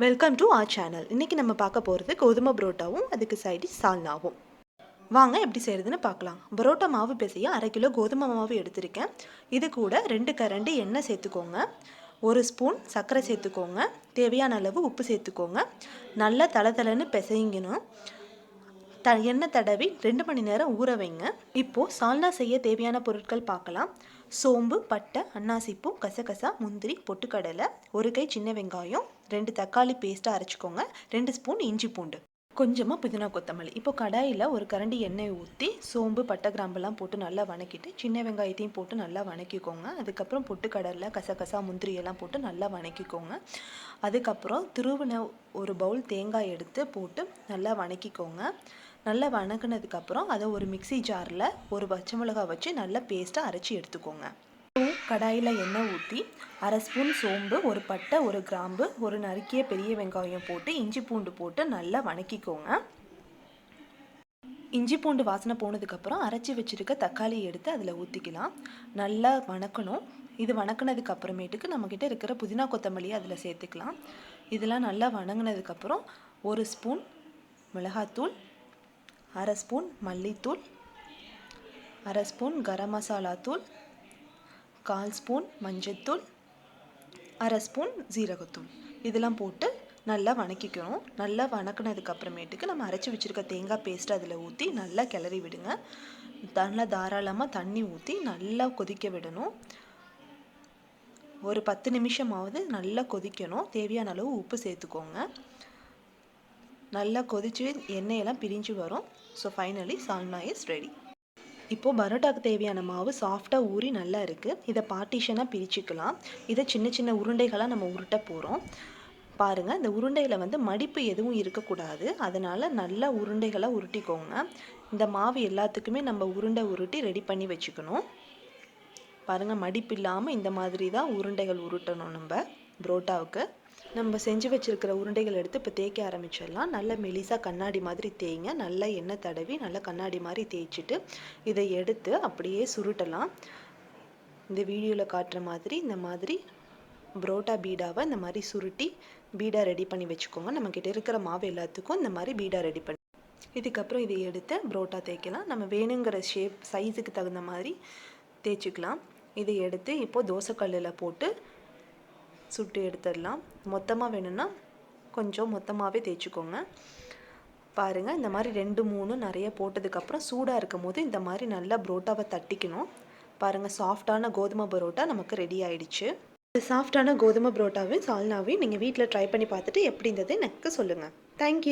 Welcome to R channel. இன்றைக்கி நம்ம பார்க்க போகிறது கோதுமை பரோட்டாவும் அதுக்கு சைடு சால்னாவும். வாங்க எப்படி செய்கிறதுன்னு பார்க்கலாம். பரோட்டா மாவு பிசைய 1/2 கிலோ கோதுமை மாவு எடுத்திருக்கேன். இது கூட 2 கரண்டி எண்ணெய் சேர்த்துக்கோங்க, 1 ஸ்பூன் சர்க்கரை சேர்த்துக்கோங்க, தேவையான அளவு உப்பு சேர்த்துக்கோங்க. நல்லா தளதளன்னு பிசைங்கணும். எண்ணெய் தடவி 2 மணி நேரம் ஊற வைங்க. இப்போது சால்னா செய்ய தேவையான பொருட்கள் பார்க்கலாம். சோம்பு, பட்டை, அன்னாசிப்பூ, கசகசா, முந்திரி, பொட்டுக்கடலை, 1 கை சின்ன வெங்காயம், 2 தக்காளி பேஸ்ட்டாக அரைச்சிக்கோங்க, 2 ஸ்பூன் இஞ்சி பூண்டு, கொஞ்சமாக புதினா கொத்தமல்லி. இப்போ கடாயில் 1 கரண்டி எண்ணெய் ஊற்றி சோம்பு, பட்டை, கிராம்பெல்லாம் போட்டு நல்லா வணக்கிட்டு சின்ன வெங்காயத்தையும் போட்டு நல்லா வணக்கிக்கோங்க. அதுக்கப்புறம் பொட்டுக்கடலை, கசகசா, முந்திரி எல்லாம் போட்டு நல்லா வணக்கிக்கோங்க. அதுக்கப்புறம் துருவின ஒரு பவுல் தேங்காய் எடுத்து போட்டு நல்லா வணக்கிக்கோங்க. நல்லா வணக்கினதுக்கப்புறம் அதை ஒரு மிக்சி ஜாரில் ஒரு பச்சை மிளகாய் வச்சு நல்லா பேஸ்ட்டாக அரைச்சி எடுத்துக்கோங்க. கடாயில் எண்ணெய் ஊற்றி 1/2 ஸ்பூன் சோம்பு, 1 பட்டை, 1 கிராம்பு, 1 நறுக்கிய பெரிய வெங்காயம் போட்டு இஞ்சி பூண்டு போட்டு நல்லா வணக்கிக்கோங்க. இஞ்சி பூண்டு வாசனை போனதுக்கப்புறம் அரைச்சி வச்சுருக்க தக்காளி எடுத்து அதில் ஊற்றிக்கலாம். நல்லா வணக்கணும். இது வணக்கினதுக்கு அப்புறமேட்டுக்கு நம்மக்கிட்ட இருக்கிற புதினா கொத்தமல்லியை அதில் சேர்த்துக்கலாம். இதெல்லாம் நல்லா வணங்கினதுக்கப்புறம் 1 ஸ்பூன் மிளகாத்தூள், 1/2 ஸ்பூன் மல்லித்தூள், 1/2 ஸ்பூன் கரம் மசாலா தூள், 1/4 ஸ்பூன் மஞ்சத்தூள், 1/2 ஸ்பூன் ஜீரகத்தூள் இதெல்லாம் போட்டு நல்லா வணக்கிக்கணும். நல்லா வணக்கினதுக்கு அப்புறமேட்டுக்கு நம்ம அரைச்சி வச்சுருக்க தேங்காய் பேஸ்ட்டு அதில் ஊற்றி நல்லா கிளறி விடுங்க. நல்லா தாராளமாக தண்ணி ஊற்றி நல்லா கொதிக்க விடணும். ஒரு 10 நிமிஷமாவது நல்லா கொதிக்கணும். தேவையான அளவு உப்பு சேர்த்துக்கோங்க. நல்லா கொதித்து எண்ணெயெல்லாம் பிரிஞ்சு வரும். So finally salna is ready. இப்போது பரோட்டாக்கு தேவையான மாவு சாஃப்டாக ஊறி நல்லா இருக்குது. இதை பார்ட்டிஷனாக பிரிச்சுக்கலாம். இதை சின்ன சின்ன உருண்டைகளாக நம்ம உருட்ட போகிறோம். பாருங்கள், இந்த உருண்டையில் மடிப்பு எதுவும் இருக்கக்கூடாது. அதனால் நல்லா உருண்டைகளாக உருட்டிக்கோங்க. இந்த மாவு எல்லாத்துக்குமே நம்ம உருண்டை உருட்டி ரெடி பண்ணி வச்சுக்கணும். பாருங்கள், மடிப்பு இல்லாமல் இந்த மாதிரி தான் உருண்டைகள் உருட்டணும். நம்ம பரோட்டாவுக்கு நம்ம செஞ்சு வச்சுருக்கிற உருண்டைகள் எடுத்து இப்போ தேய்க்க ஆரம்பிச்சிடலாம். நல்ல மெலிசாக கண்ணாடி மாதிரி தேய்ங்க. நல்லா எண்ணெய் தடவி நல்லா கண்ணாடி மாதிரி தேய்ச்சிட்டு இதை எடுத்து அப்படியே சுருட்டலாம். இந்த வீடியோவில் காட்டுற மாதிரி இந்த மாதிரி பரோட்டா பீடாவை இந்த மாதிரி சுருட்டி பீடா ரெடி பண்ணி வச்சுக்கோங்க. நம்மக்கிட்ட இருக்கிற மாவு எல்லாத்துக்கும் இந்த மாதிரி பீடா ரெடி பண்ணி இதுக்கப்புறம் இதை எடுத்து பரோட்டா தேய்க்கலாம். நம்ம வேணுங்கிற ஷேப் சைஸுக்கு தகுந்த மாதிரி தேய்ச்சிக்கலாம். இதை எடுத்து இப்போது தோசைக்கல்லில் போட்டு சுட்டு எடுத்துடலாம். மொத்தமாக வேணும்னா கொஞ்சம் மொத்தமாகவே தேய்ச்சிக்கோங்க. பாருங்கள், இந்த மாதிரி 2 3 நிறைய போட்டதுக்கப்புறம் சூடாக இருக்கும் போது இந்த மாதிரி நல்லா பரோட்டாவை தட்டிக்கணும். பாருங்கள், சாஃப்டான கோதுமை பரோட்டா நமக்கு ரெடி ஆகிடுச்சு. சாஃப்டான கோதுமை பரோட்டாவையும் சால்னாவையும் நீங்கள் வீட்டில் ட்ரை பண்ணி பார்த்துட்டு எப்படி இருந்தது எனக்கு சொல்லுங்கள். தேங்க்யூ.